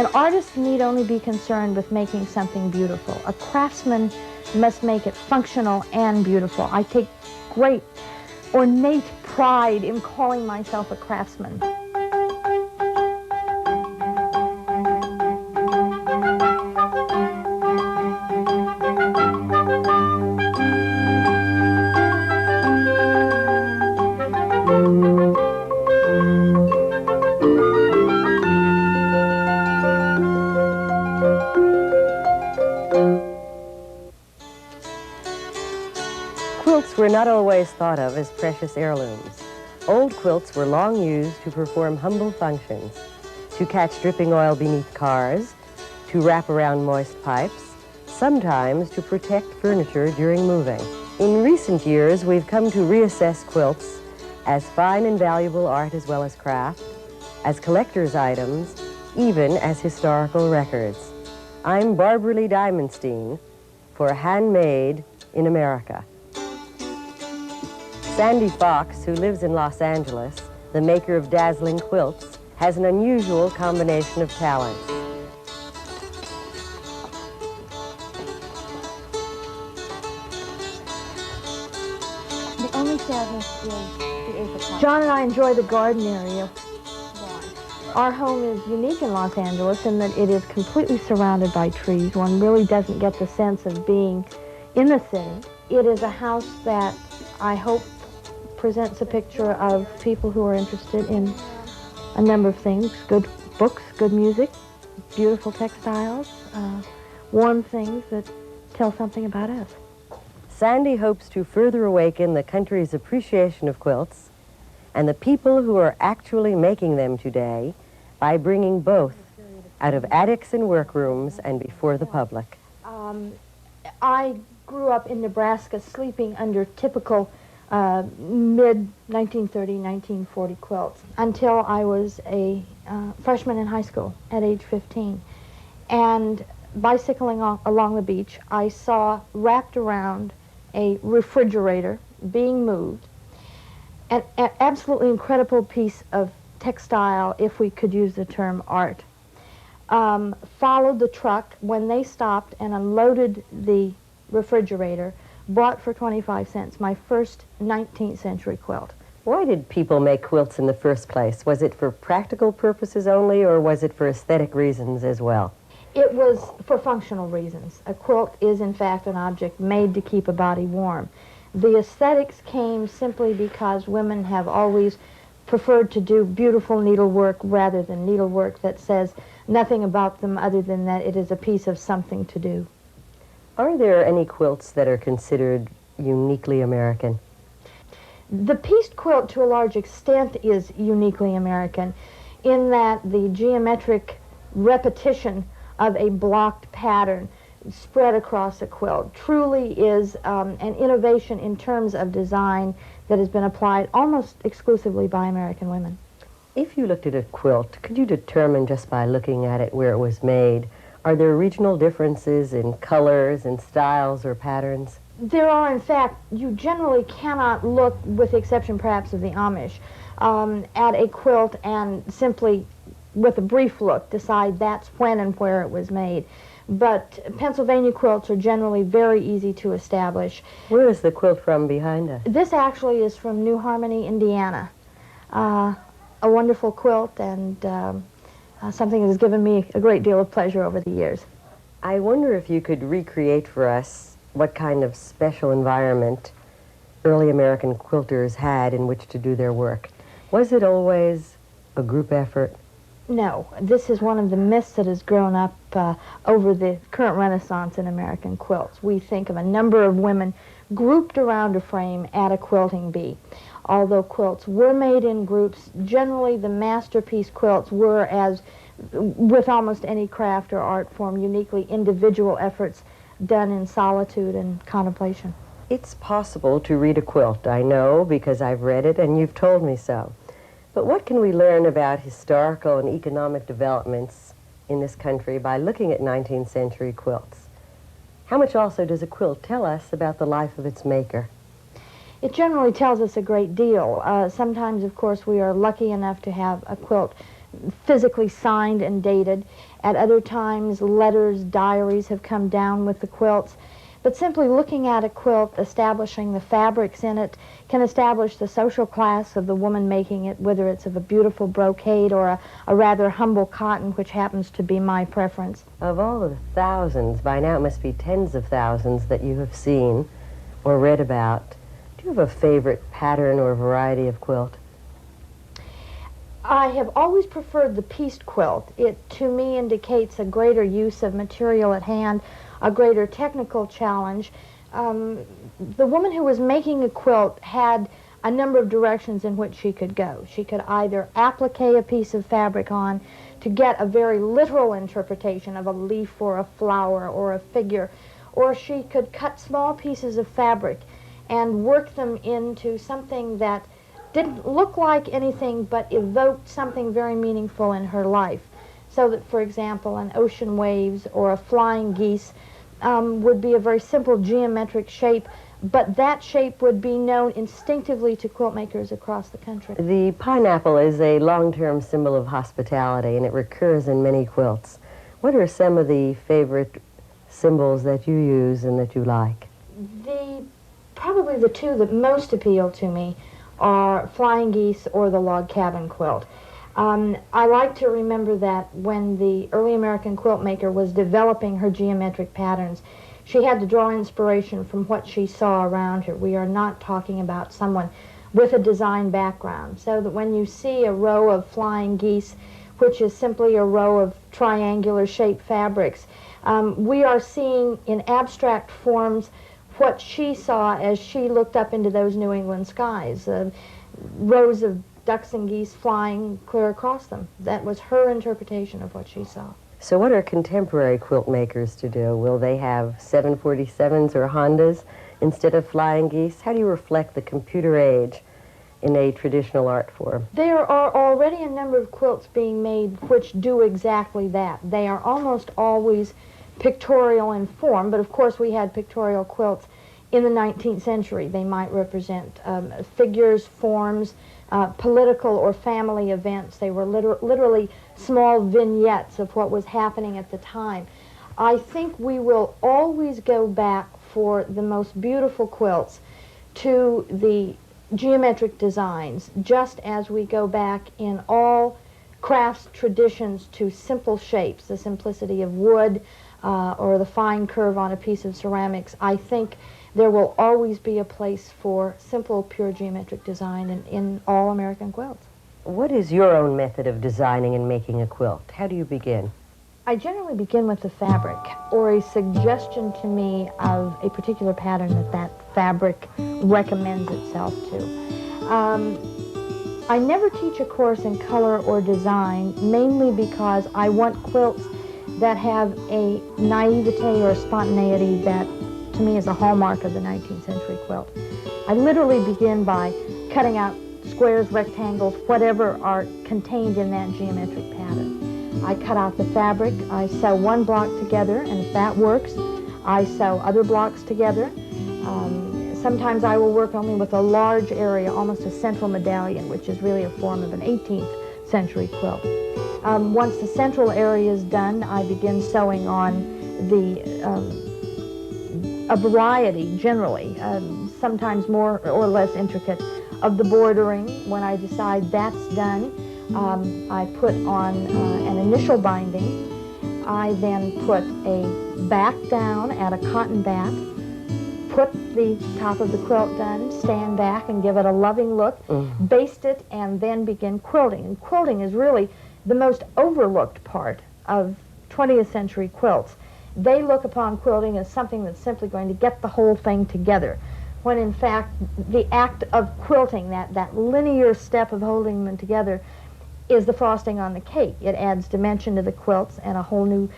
An artist need only be concerned with making something beautiful. A craftsman must make it functional and beautiful. I take great ornate pride in calling myself a craftsman. Quilts were not always thought of as precious heirlooms. Old quilts were long used to perform humble functions, to catch dripping oil beneath cars, to wrap around moist pipes, sometimes to protect furniture during moving. In recent years, we've come to reassess quilts as fine and valuable art as well as craft, as collector's items, even as historical records. I'm Barbara Lee Diamondstein for Handmade in America. Sandi Fox, who lives in Los Angeles, the maker of dazzling quilts, has an unusual combination of talents. The only sadness is the apricot. John and I enjoy the garden area. Why? Our home is unique in Los Angeles in that it is completely surrounded by trees. One really doesn't get the sense of being in the city. It is a house that I hope presents a picture of people who are interested in a number of things: good books, good music, beautiful textiles, warm things that tell something about us. Sandi hopes to further awaken the country's appreciation of quilts and the people who are actually making them today by bringing both out of attics and workrooms and before the public. I grew up in Nebraska sleeping under typical mid-1930, 1940 quilts until I was a freshman in high school at age 15. And bicycling along the beach, I saw wrapped around a refrigerator being moved an absolutely incredible piece of textile, if we could use the term art. Followed the truck when they stopped and unloaded the refrigerator, bought for 25 cents, my first 19th century quilt. Why did people make quilts in the first place? Was it for practical purposes only, or was it for aesthetic reasons as well? It was for functional reasons. A quilt is, in fact, an object made to keep a body warm. The aesthetics came simply because women have always preferred to do beautiful needlework rather than needlework that says nothing about them other than that it is a piece of something to do. Are there any quilts that are considered uniquely American? The pieced quilt, to a large extent, is uniquely American in that the geometric repetition of a blocked pattern spread across a quilt truly is an innovation in terms of design that has been applied almost exclusively by American women. If you looked at a quilt, could you determine just by looking at it where it was made? Are there regional differences in colors and styles or patterns? There are, in fact. You generally cannot look, with the exception perhaps of the Amish, at a quilt and simply, with a brief look, decide that's when and where it was made. But Pennsylvania quilts are generally very easy to establish. Where is the quilt from behind us? This actually is from New Harmony, Indiana. A wonderful quilt and something that has given me a great deal of pleasure over the years. I wonder if you could recreate for us what kind of special environment early American quilters had in which to do their work. Was it always a group effort? No. This is one of the myths that has grown up over the current renaissance in American quilts. We think of a number of women grouped around a frame at a quilting bee. Although quilts were made in groups, generally the masterpiece quilts were, as with almost any craft or art form, uniquely individual efforts done in solitude and contemplation. It's possible to read a quilt, I know, because I've read it and you've told me so. But what can we learn about historical and economic developments in this country by looking at 19th century quilts? How much also does a quilt tell us about the life of its maker? It generally tells us a great deal. Sometimes, of course, we are lucky enough to have a quilt physically signed and dated. At other times, letters, diaries have come down with the quilts. But simply looking at a quilt, establishing the fabrics in it, can establish the social class of the woman making it, whether it's of a beautiful brocade or a rather humble cotton, which happens to be my preference. Of all the thousands, by now it must be tens of thousands that you have seen or read about, do you have a favorite pattern or variety of quilt? I have always preferred the pieced quilt. It, to me, indicates a greater use of material at hand, a greater technical challenge. The woman who was making a quilt had a number of directions in which she could go. She could either applique a piece of fabric on to get a very literal interpretation of a leaf or a flower or a figure, or she could cut small pieces of fabric and work them into something that didn't look like anything but evoked something very meaningful in her life. So that, for example, an ocean waves or a flying geese would be a very simple geometric shape, but that shape would be known instinctively to quilt makers across the country. The pineapple is a long-term symbol of hospitality, and it recurs in many quilts. What are some of the favorite symbols that you use and that you like? Probably the two that most appeal to me are flying geese or the log cabin quilt. I like to remember that when the early American quilt maker was developing her geometric patterns, she had to draw inspiration from what she saw around her. We are not talking about someone with a design background, so that when you see a row of flying geese, which is simply a row of triangular shaped fabrics, we are seeing in abstract forms what she saw as she looked up into those New England skies, rows of ducks and geese flying clear across them. That was her interpretation of what she saw. So what are contemporary quilt makers to do? Will they have 747s or Hondas instead of flying geese? How do you reflect the computer age in a traditional art form? There are already a number of quilts being made which do exactly that. They are almost always pictorial in form, but of course we had pictorial quilts in the 19th century. They might represent figures, forms, political or family events. They were literally small vignettes of what was happening at the time. I think we will always go back for the most beautiful quilts to the geometric designs, just as we go back in all crafts traditions to simple shapes, the simplicity of wood or the fine curve on a piece of ceramics. I think there will always be a place for simple, pure geometric design in all American quilts. What is your own method of designing and making a quilt? How do you begin? I generally begin with the fabric, or a suggestion to me of a particular pattern that fabric recommends itself to. I never teach a course in color or design, mainly because I want quilts that have a naivete or spontaneity that, to me, is a hallmark of the 19th century quilt. I literally begin by cutting out squares, rectangles, whatever are contained in that geometric pattern. I cut out the fabric, I sew one block together, and if that works, I sew other blocks together. Sometimes I will work only with a large area, almost a central medallion, which is really a form of an 18th century quilt. Once the central area is done, I begin sewing on a variety, generally, sometimes more or less intricate, of the bordering. When I decide that's done, I put on an initial binding. I then put a back down, add a cotton back, put the top of the quilt done, stand back and give it a loving look, baste it, and then begin quilting. And quilting is really the most overlooked part of 20th century quilts. They look upon quilting as something that's simply going to get the whole thing together, when in fact the act of quilting, that linear step of holding them together, is the frosting on the cake. It adds dimension to the quilts and a whole new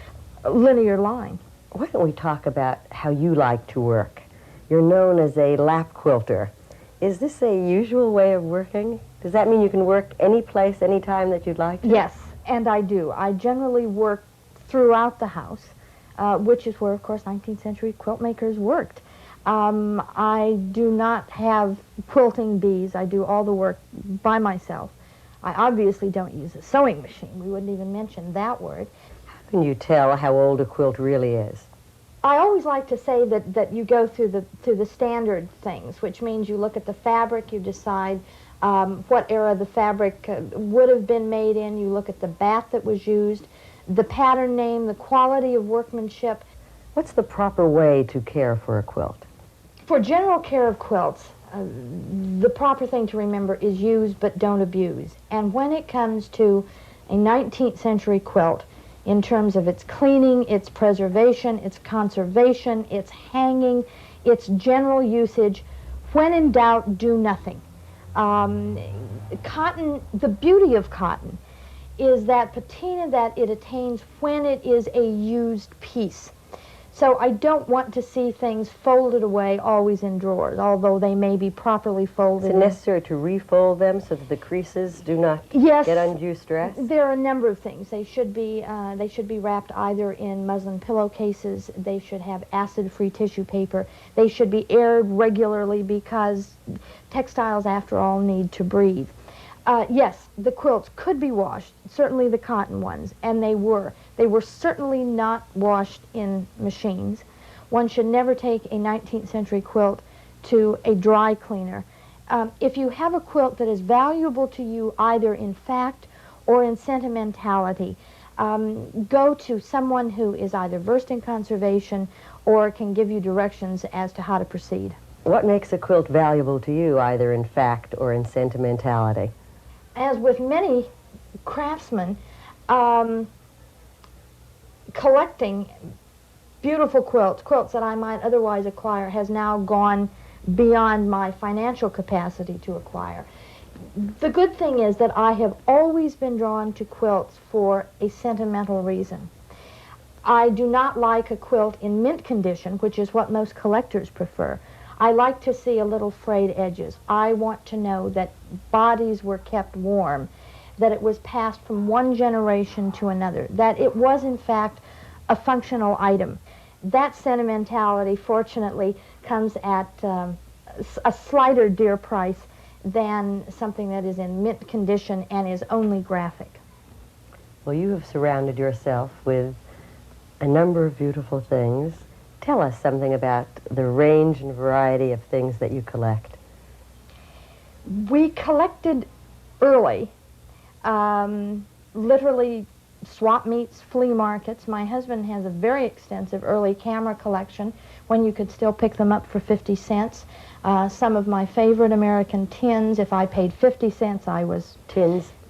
linear line. Why don't we talk about how you like to work? You're known as a lap quilter. Is this a usual way of working? Does that mean you can work any place, any time that you'd like to? Yes, and I do. I generally work throughout the house, which is where, of course, 19th century quilt makers worked. I do not have quilting bees. I do all the work by myself. I obviously don't use a sewing machine. We wouldn't even mention that word. How can you tell how old a quilt really is? I always like to say that you go through the standard things, which means you look at the fabric, you decide what era the fabric would have been made in, you look at the batt that was used, the pattern name, the quality of workmanship. What's the proper way to care for a quilt? For general care of quilts, the proper thing to remember is use but don't abuse. And when it comes to a 19th century quilt, in terms of its cleaning, its preservation, its conservation, its hanging, its general usage, when in doubt, do nothing. Cotton, the beauty of cotton is that patina that it attains when it is a used piece. So I don't want to see things folded away always in drawers, although they may be properly folded. Is it necessary to refold them so that the creases do not Yes, get undue stress? There are a number of things. They should be wrapped either in muslin pillowcases. They should have acid-free tissue paper. They should be aired regularly because textiles, after all, need to breathe. Yes, the quilts could be washed, certainly the cotton ones, and they were. They were certainly not washed in machines. One should never take a 19th century quilt to a dry cleaner. If you have a quilt that is valuable to you either in fact or in sentimentality, go to someone who is either versed in conservation or can give you directions as to how to proceed. What makes a quilt valuable to you, either in fact or in sentimentality? As with many craftsmen, collecting beautiful quilts that I might otherwise acquire, has now gone beyond my financial capacity to acquire. The good thing is that I have always been drawn to quilts for a sentimental reason. I do not like a quilt in mint condition, which is what most collectors prefer. I like to see a little frayed edges. I want to know that bodies were kept warm, that it was passed from one generation to another, that it was in fact a functional item. That sentimentality, fortunately, comes at a slighter dear price than something that is in mint condition and is only graphic. Well, you have surrounded yourself with a number of beautiful things. Tell us something about the range and variety of things that you collect. We collected early, literally swap meets, flea markets. My husband has a very extensive early camera collection when you could still pick them up for 50 cents. Some of my favorite American tins, if I paid 50 cents, I was...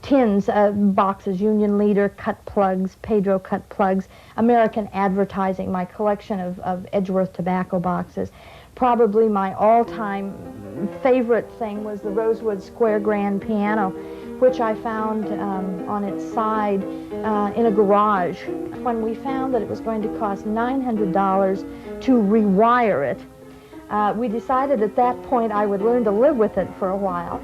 Tins, boxes, Union Leader, cut plugs, Pedro cut plugs, American advertising, my collection of Edgeworth tobacco boxes. Probably my all-time favorite thing was the Rosewood Square grand piano, which I found on its side in a garage. When we found that it was going to cost $900 to rewire it, we decided at that point I would learn to live with it for a while.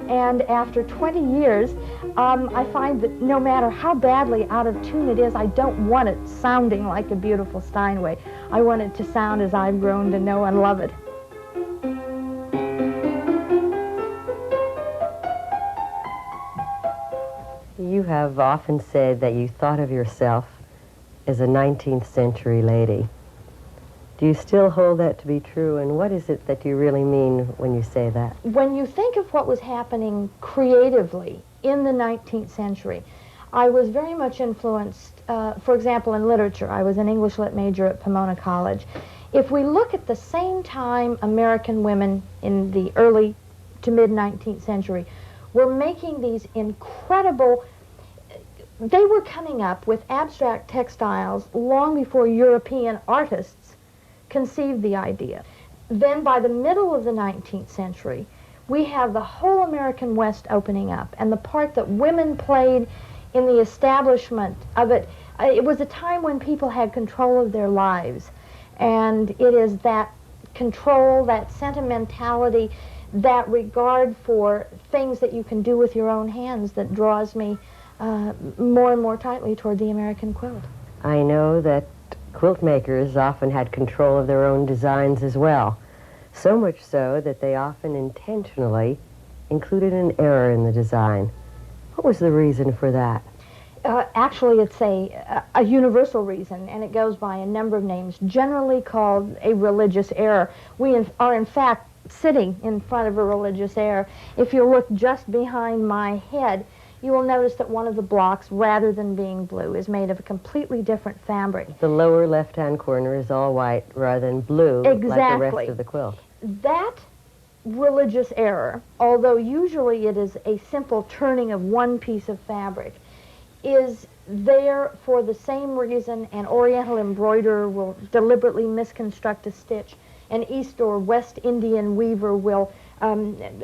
And after 20 years, I find that no matter how badly out of tune it is, I don't want it sounding like a beautiful Steinway. I want it to sound as I've grown to know and love it. You have often said that you thought of yourself as a 19th century lady. Do you still hold that to be true, and what is it that you really mean when you say that? When you think of what was happening creatively in the 19th century, I was very much influenced, for example, in literature. I was an English lit major at Pomona College. If we look at the same time American women in the early to mid-19th century were making these incredible... They were coming up with abstract textiles long before European artists conceived the idea. Then by the middle of the 19th century, we have the whole American West opening up, and the part that women played in the establishment of it. It was a time when people had control of their lives, and it is that control, that sentimentality, that regard for things that you can do with your own hands that draws me more and more tightly toward the American quilt. I know that quilt makers often had control of their own designs as well, so much so that they often intentionally included an error in the design. What was the reason for that? Actually, it's a universal reason, and it goes by a number of names, generally called a religious error. We are, in fact, sitting in front of a religious error. If you look just behind my head, you will notice that one of the blocks, rather than being blue, is made of a completely different fabric. The lower left-hand corner is all white rather than blue, like the rest of the quilt. That religious error, although usually it is a simple turning of one piece of fabric, is there for the same reason an Oriental embroiderer will deliberately misconstruct a stitch. An East or West Indian weaver will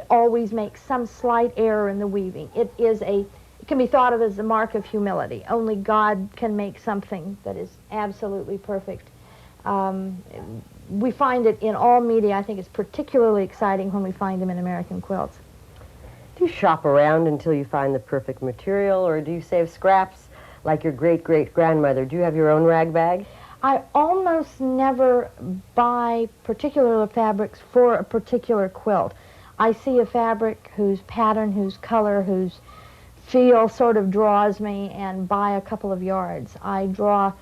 always make some slight error in the weaving. It can be thought of as a mark of humility. Only God can make something that is absolutely perfect. We find it in all media. I think it's particularly exciting when we find them in American quilts. Do you shop around until you find the perfect material, or do you save scraps like your great-great-grandmother? Do you have your own rag bag? I almost never buy particular fabrics for a particular quilt. I see a fabric whose pattern, whose color, whose feel sort of draws me, and buy a couple of yards. I go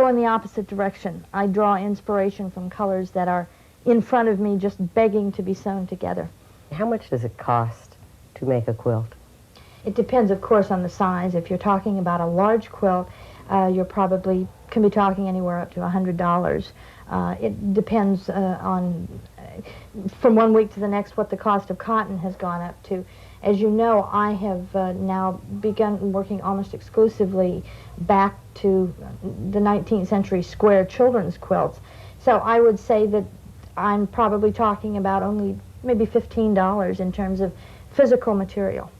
in the opposite direction. I draw inspiration from colors that are in front of me, just begging to be sewn together. How much does it cost to make a quilt? It depends, of course, on the size. If you're talking about a large quilt, you're probably can be talking anywhere up to $100. It depends on, from one week to the next, what the cost of cotton has gone up to. As you know, I have now begun working almost exclusively back to the 19th century square children's quilts. So I would say that I'm probably talking about only maybe $15 in terms of physical material.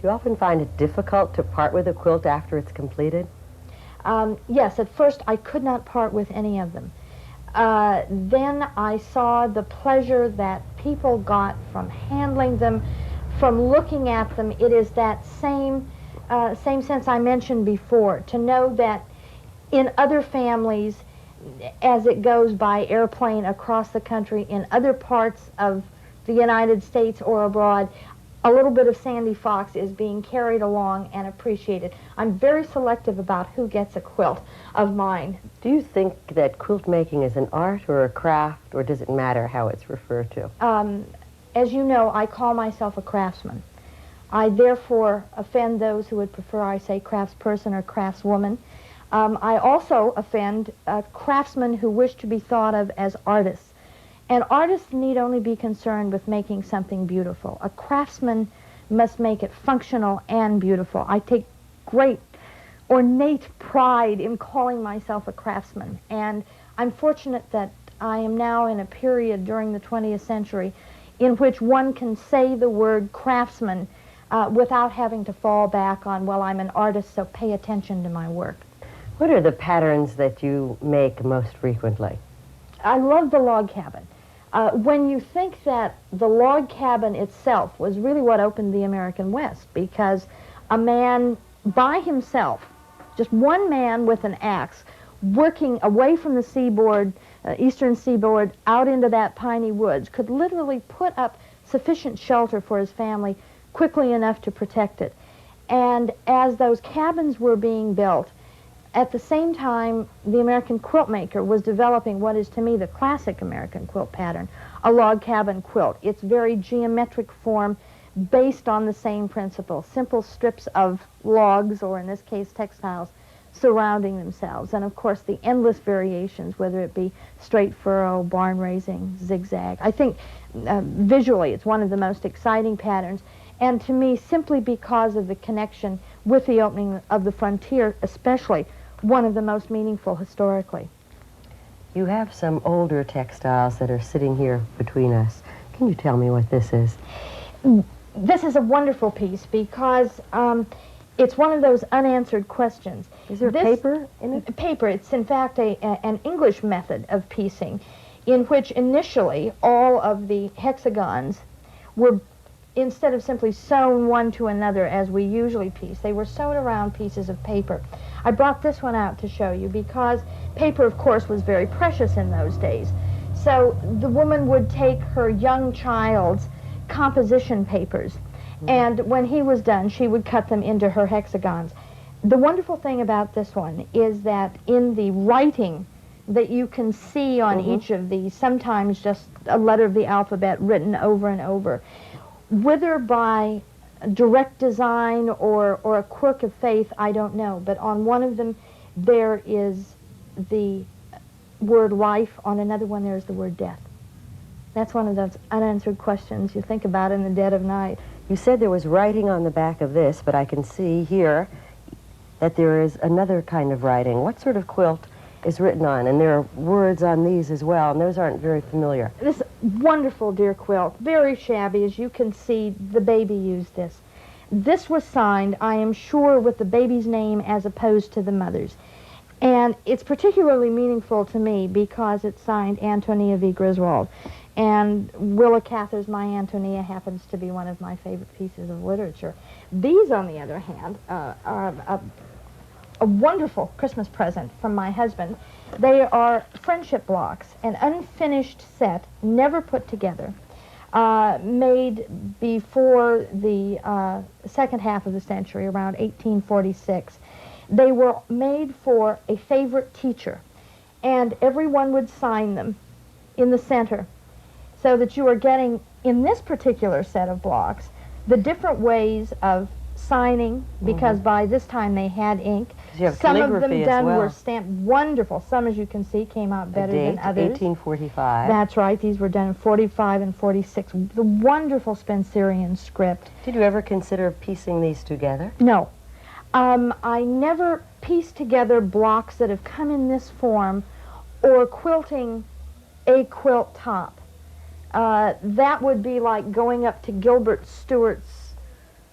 Do you often find it difficult to part with a quilt after it's completed? Yes, at first I could not part with any of them. Then I saw the pleasure that people got from handling them, from looking at them. It is that same sense I mentioned before, to know that in other families, as it goes by airplane across the country, in other parts of the United States or abroad, a little bit of Sandy Fox is being carried along and appreciated. I'm very selective about who gets a quilt of mine. Do you think that quilt making is an art or a craft, or does it matter how it's referred to? As you know, I call myself a craftsman. I therefore offend those who would prefer I say craftsperson or craftswoman. I also offend craftsmen who wish to be thought of as artists. An artist need only be concerned with making something beautiful. A craftsman must make it functional and beautiful. I take great ornate pride in calling myself a craftsman, and I'm fortunate that I am now in a period during the 20th century in which one can say the word craftsman without having to fall back on, well, I'm an artist, so pay attention to my work. What are the patterns that you make most frequently? I love the log cabin. When you think that the log cabin itself was really what opened the American West, because a man by himself, just one man with an axe, working away from the seaboard, eastern seaboard, out into that piney woods, could literally put up sufficient shelter for his family quickly enough to protect it. And as those cabins were being built, at the same time, the American quilt maker was developing what is to me the classic American quilt pattern, a log cabin quilt. It's very geometric form based on the same principle, simple strips of logs, or in this case textiles, surrounding themselves. And of course the endless variations, whether it be straight furrow, barn raising, zigzag. I think visually it's one of the most exciting patterns, and to me, simply because of the connection with the opening of the frontier, especially, one of the most meaningful historically. You have some older textiles that are sitting here between us. Can you tell me what this is? This is a wonderful piece because it's one of those unanswered questions. Is there paper in it? Paper. It's in fact an English method of piecing, in which initially all of the hexagons were, instead of simply sewn one to another as we usually piece, they were sewn around pieces of paper. I brought this one out to show you because paper, of course, was very precious in those days. So the woman would take her young child's composition papers And when he was done, she would cut them into her hexagons. The wonderful thing about this one is that in the writing that you can see on each of these, sometimes just a letter of the alphabet written over and over, whether by direct design or a quirk of faith, I don't know. But on one of them, there is the word life. On another one, there's the word death. That's one of those unanswered questions you think about in the dead of night. You said there was writing on the back of this, but I can see here that there is another kind of writing. What sort of quilt is written on? And there are words on these as well, and those aren't very familiar. This wonderful dear quilt, very shabby. As you can see, the baby used this. This was signed, I am sure, with the baby's name as opposed to the mother's. And it's particularly meaningful to me because it's signed Antonia V. Griswold. And Willa Cather's My Antonia happens to be one of my favorite pieces of literature. These, on the other hand, are a wonderful Christmas present from my husband. They are friendship blocks, an unfinished set, never put together, made before the second half of the century, around 1846. They were made for a favorite teacher, and everyone would sign them in the center, so that you are getting, in this particular set of blocks, the different ways of signing, because by this time they had ink. You have Some of them calligraphy as done well. were stamped wonderful. Some, as you can see, came out better than others. 1845. That's right. These were done in 45 and 46. The wonderful Spencerian script. Did you ever consider piecing these together? No. I never pieced together blocks that have come in this form or quilting a quilt top. That would be like going up to Gilbert Stuart's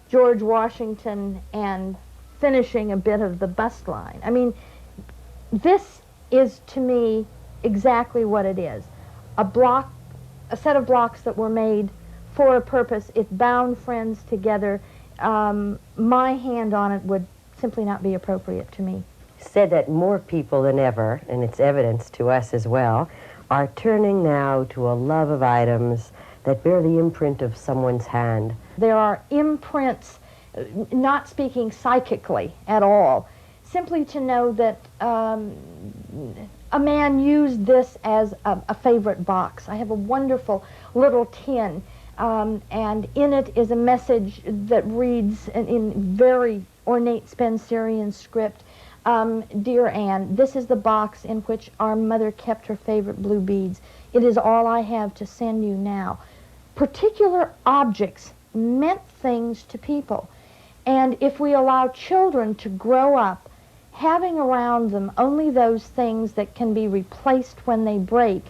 George Washington and finishing a bit of the bust line. I mean, this is, to me, exactly what it is. A set of blocks that were made for a purpose. It bound friends together. My hand on it would simply not be appropriate to me. Said that more people than ever, and it's evidence to us as well, are turning now to a love of items that bear the imprint of someone's hand. There are imprints, not speaking psychically at all, simply to know that a man used this as a favorite box. I have a wonderful little tin, and in it is a message that reads in very ornate Spencerian script, Dear Anne, this is the box in which our mother kept her favorite blue beads. It is all I have to send you now. Particular objects meant things to people. And if we allow children to grow up having around them only those things that can be replaced when they break,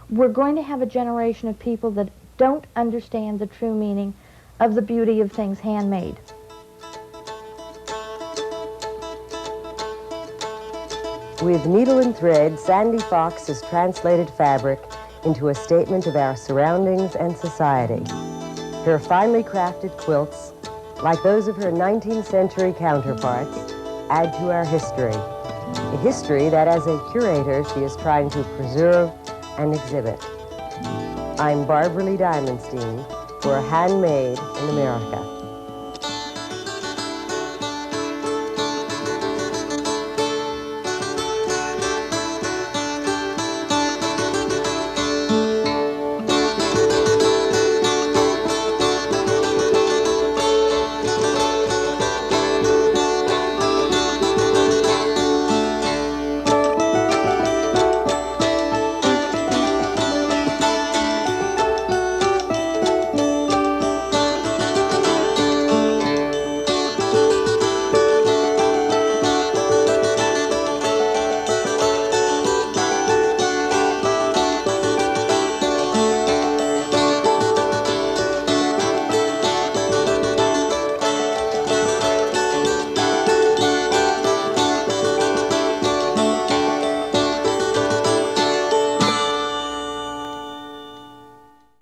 we're going to have a generation of people that don't understand the true meaning of the beauty of things handmade. With needle and thread, Sandi Fox has translated fabric into a statement of our surroundings and society. Her finely crafted quilts, like those of her 19th century counterparts, add to our history. A history that, as a curator, she is trying to preserve and exhibit. I'm Barbara Lee Diamondstein for Handmade in America.